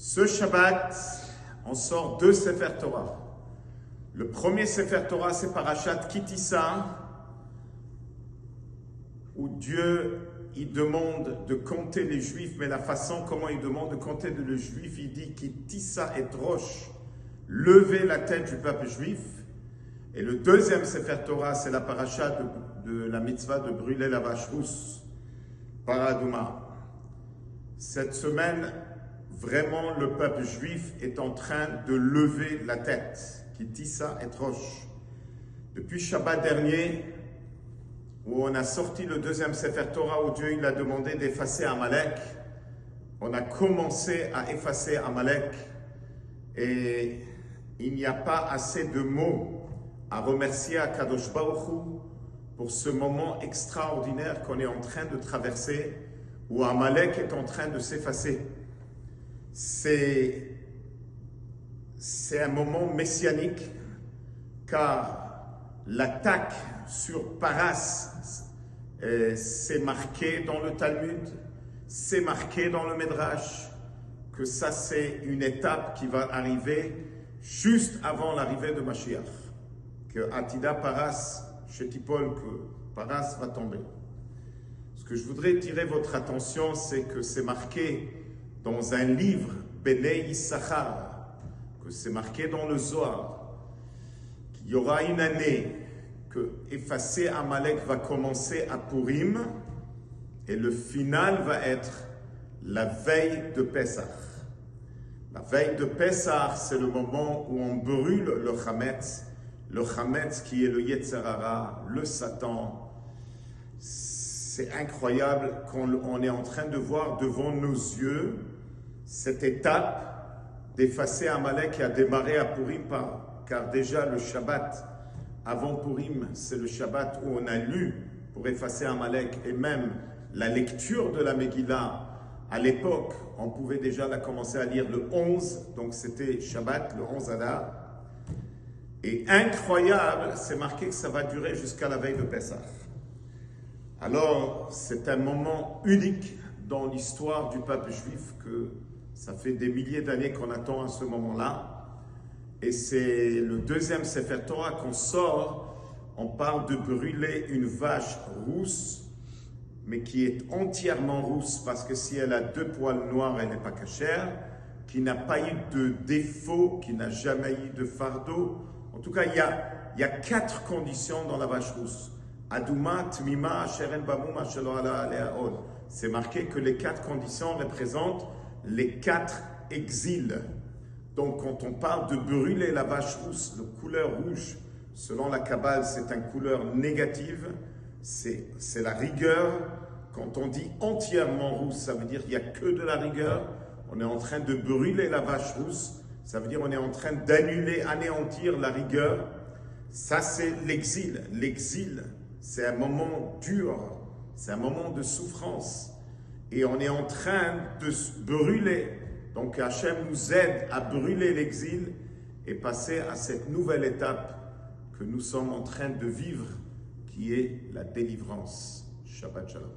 Ce Shabbat, on sort deux Sefer Torah. Le premier Sefer Torah, c'est Parashat Ki Tisa, où Dieu il demande de compter les Juifs, mais la façon comment il demande de compter les Juifs, il dit Ki Tisa et Rosh, lever la tête du peuple juif. Et le deuxième Sefer Torah, c'est la Parashat de la mitzvah de brûler la vache rousse, Paradouma. Cette semaine, vraiment, le peuple juif est en train de lever la tête. Ki Tisa et Rosh. Depuis Shabbat dernier, où on a sorti le deuxième Sefer Torah, où Dieu il a demandé d'effacer Amalek, on a commencé à effacer Amalek, et il n'y a pas assez de mots à remercier à Kadosh Baruch Hu pour ce moment extraordinaire qu'on est en train de traverser, où Amalek est en train de s'effacer. C'est un moment messianique, car l'attaque sur Paras, c'est marqué dans le Talmud, c'est marqué dans le Midrash, que ça c'est une étape qui va arriver juste avant l'arrivée de Mashiach. Que Atida Paras, chez Tipol, que Paras va tomber. Ce que je voudrais tirer votre attention, c'est que c'est marqué dans un livre, Bnei Issachar, que c'est marqué dans le Zohar, qu'il y aura une année que effacer Amalek va commencer à Purim, et le final va être la veille de Pessah. La veille de Pessah, c'est le moment où on brûle le Chametz qui est le Yetzer Hara, le Satan. C'est incroyable qu'on est en train de voir devant nos yeux cette étape d'effacer Amalek qui a démarré à Purim, car déjà le Shabbat avant Purim, c'est le Shabbat où on a lu pour effacer Amalek, et même la lecture de la Megillah, à l'époque, on pouvait déjà la commencer à lire le 11, donc c'était Shabbat, le 11 Adar. Et incroyable, c'est marqué que ça va durer jusqu'à la veille de Pessah. Alors, c'est un moment unique dans l'histoire du peuple juif, que ça fait des milliers d'années qu'on attend à ce moment-là. Et c'est le deuxième Sefer Torah qu'on sort. On parle de brûler une vache rousse, mais qui est entièrement rousse, parce que si elle a deux poils noirs, elle n'est pas cachère, qui n'a pas eu de défaut, qui n'a jamais eu de fardeau. En tout cas, il y a 4 conditions dans la vache rousse. Adouma, Tmima, Sheren Bamouma, Shelo Ala Alea Od. C'est marqué que les 4 conditions représentent les 4 exils. Donc, quand on parle de brûler la vache rousse, de couleur rouge, selon la Kabbale, c'est une couleur négative, c'est la rigueur. Quand on dit entièrement rousse, ça veut dire qu'il n'y a que de la rigueur. On est en train de brûler la vache rousse. Ça veut dire qu'on est en train d'annuler, anéantir la rigueur. Ça, c'est l'exil. L'exil, c'est un moment dur, c'est un moment de souffrance. Et on est en train de se brûler. Donc Hachem nous aide à brûler l'exil et passer à cette nouvelle étape que nous sommes en train de vivre, qui est la délivrance. Shabbat Shalom.